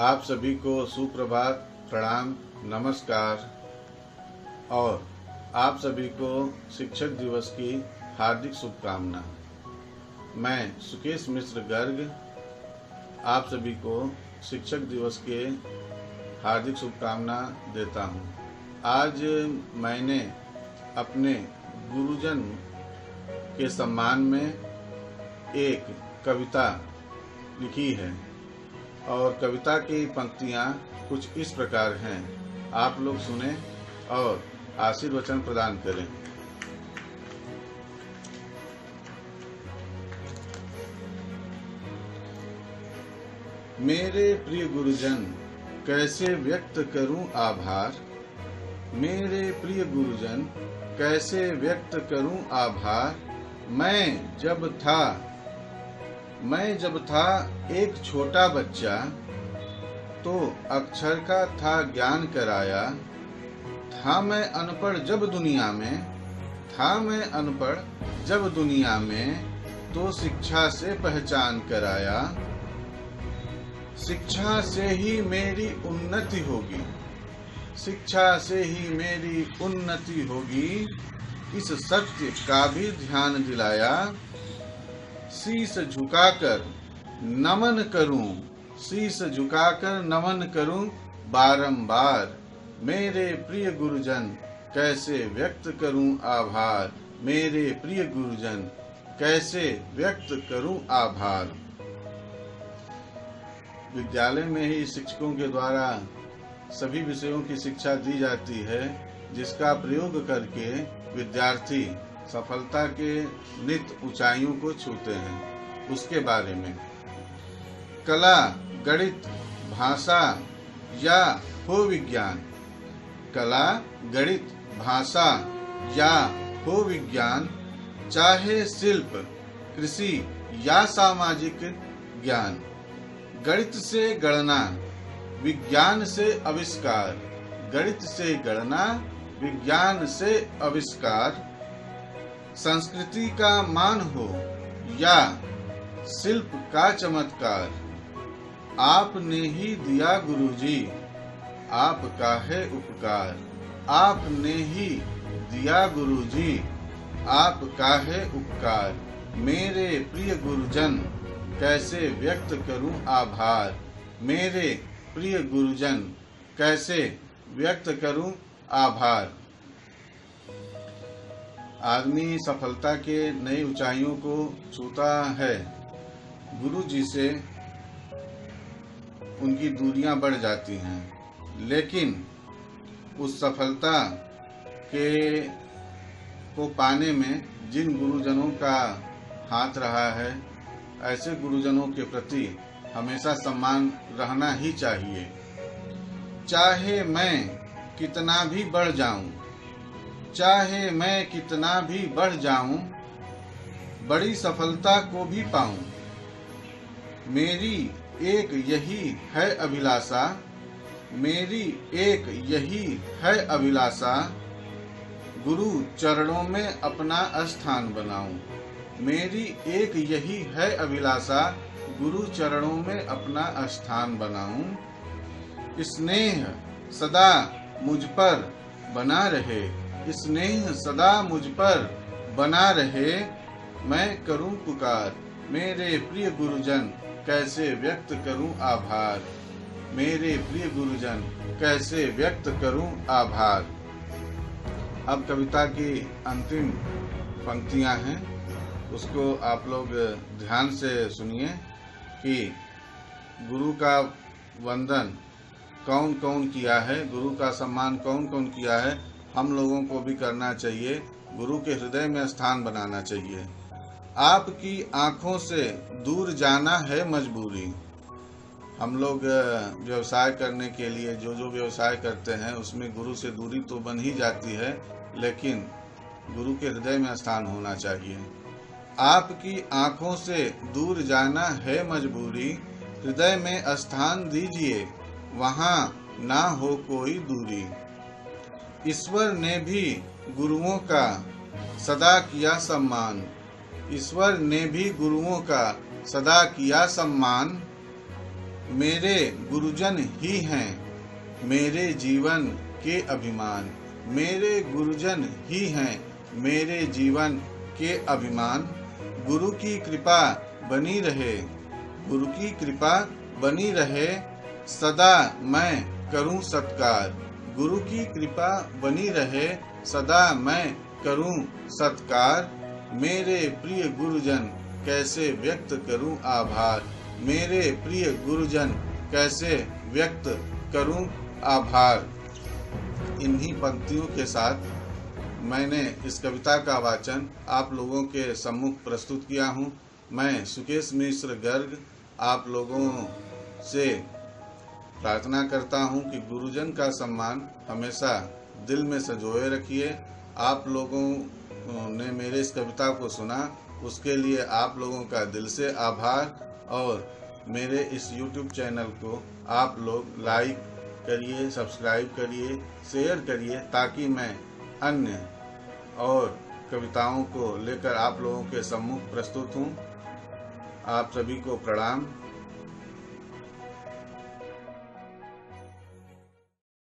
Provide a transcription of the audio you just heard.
आप सभी को सुप्रभात, प्रणाम, नमस्कार और आप सभी को शिक्षक दिवस की हार्दिक शुभकामना। मैं सुकेश मिश्र गर्ग आप सभी को शिक्षक दिवस के हार्दिक शुभकामना देता हूँ। आज मैंने अपने गुरुजन के सम्मान में एक कविता लिखी है और कविता की पंक्तियाँ कुछ इस प्रकार हैं। आप लोग सुने और आशीर्वचन प्रदान करें। मेरे प्रिय गुरुजन, कैसे व्यक्त करूं आभार। मेरे प्रिय गुरुजन, कैसे व्यक्त करूं आभार। मैं जब था एक छोटा बच्चा, तो अक्षर का था ज्ञान कराया। था मैं अनपढ़ जब दुनिया में, तो शिक्षा से पहचान कराया। शिक्षा से ही मेरी उन्नति होगी, इस सत्य का भी ध्यान दिलाया। शीश झुकाकर नमन करूं बारंबार। मेरे प्रिय गुरुजन, कैसे व्यक्त करूं आभार। मेरे प्रिय गुरुजन, कैसे व्यक्त करूं आभार। विद्यालय में ही शिक्षकों के द्वारा सभी विषयों की शिक्षा दी जाती है, जिसका प्रयोग करके विद्यार्थी सफलता के नित ऊंचाइयों को छूते हैं। उसके बारे में कला, गणित, भाषा या हो विज्ञान। कला, गणित, भाषा या हो विज्ञान, चाहे शिल्प, कृषि या सामाजिक ज्ञान। गणित से गणना, विज्ञान से आविष्कार। गणित से गणना, विज्ञान से आविष्कार। संस्कृति का मान हो या शिल्प का चमत्कार, आपने ही दिया गुरुजी, आपका है उपकार। आपने ही दिया गुरुजी, आपका है उपकार। मेरे प्रिय गुरुजन, कैसे व्यक्त करूं आभार। मेरे प्रिय गुरुजन, कैसे व्यक्त करूं आभार। आदमी सफलता के नई ऊंचाइयों को छूता है, गुरु जी से उनकी दूरियां बढ़ जाती हैं, लेकिन उस सफलता को पाने में जिन गुरुजनों का हाथ रहा है, ऐसे गुरुजनों के प्रति हमेशा सम्मान रहना ही चाहिए। चाहे मैं कितना भी बढ़ जाऊं, बड़ी सफलता को भी पाऊं। मेरी एक यही अभिलाषा, गुरु चरणों में अपना स्थान बनाऊं। मेरी एक यही है अभिलाषा, गुरु चरणों में अपना स्थान बनाऊं। स्नेह सदा मुझ पर बना रहे, मैं करूं पुकार। मेरे प्रिय गुरुजन, कैसे व्यक्त करूं आभार। मेरे प्रिय गुरुजन, कैसे व्यक्त करूं आभार। अब कविता की अंतिम पंक्तियां हैं, उसको आप लोग ध्यान से सुनिए कि गुरु का वंदन कौन कौन किया है, गुरु का सम्मान कौन कौन किया है। हम लोगों को भी करना चाहिए, गुरु के हृदय में स्थान बनाना चाहिए। आपकी आंखों से दूर जाना है मजबूरी। हम लोग व्यवसाय करने के लिए जो व्यवसाय करते हैं, उसमें गुरु से दूरी तो बन ही जाती है, लेकिन गुरु के हृदय में स्थान होना चाहिए। आपकी आंखों से दूर जाना है मजबूरी, हृदय में स्थान दीजिए, वहाँ ना हो कोई दूरी। ईश्वर ने भी गुरुओं का सदा किया सम्मान। ईश्वर ने भी गुरुओं का सदा किया सम्मान। मेरे गुरुजन ही हैं मेरे जीवन के अभिमान। मेरे गुरुजन ही हैं मेरे जीवन के अभिमान। गुरु की कृपा बनी रहे, गुरु की कृपा बनी रहे, सदा मैं करूं सत्कार। गुरु की कृपा बनी रहे, सदा मैं करूं सत्कार। मेरे प्रिय गुरुजन कैसे व्यक्त करूं आभार। मेरे प्रिय गुरुजन कैसे व्यक्त करूं आभार। इन्हीं पंक्तियों के साथ मैंने इस कविता का वाचन आप लोगों के सम्मुख प्रस्तुत किया हूं। मैं सुकेश मिश्र गर्ग आप लोगों से प्रार्थना करता हूं कि गुरुजन का सम्मान हमेशा दिल में संजोए रखिए। आप लोगों ने मेरे इस कविता को सुना, उसके लिए आप लोगों का दिल से आभार। और मेरे इस YouTube चैनल को आप लोग लाइक करिए, सब्सक्राइब करिए, शेयर करिए, ताकि मैं अन्य और कविताओं को लेकर आप लोगों के सम्मुख प्रस्तुत हूँ। आप सभी को प्रणाम।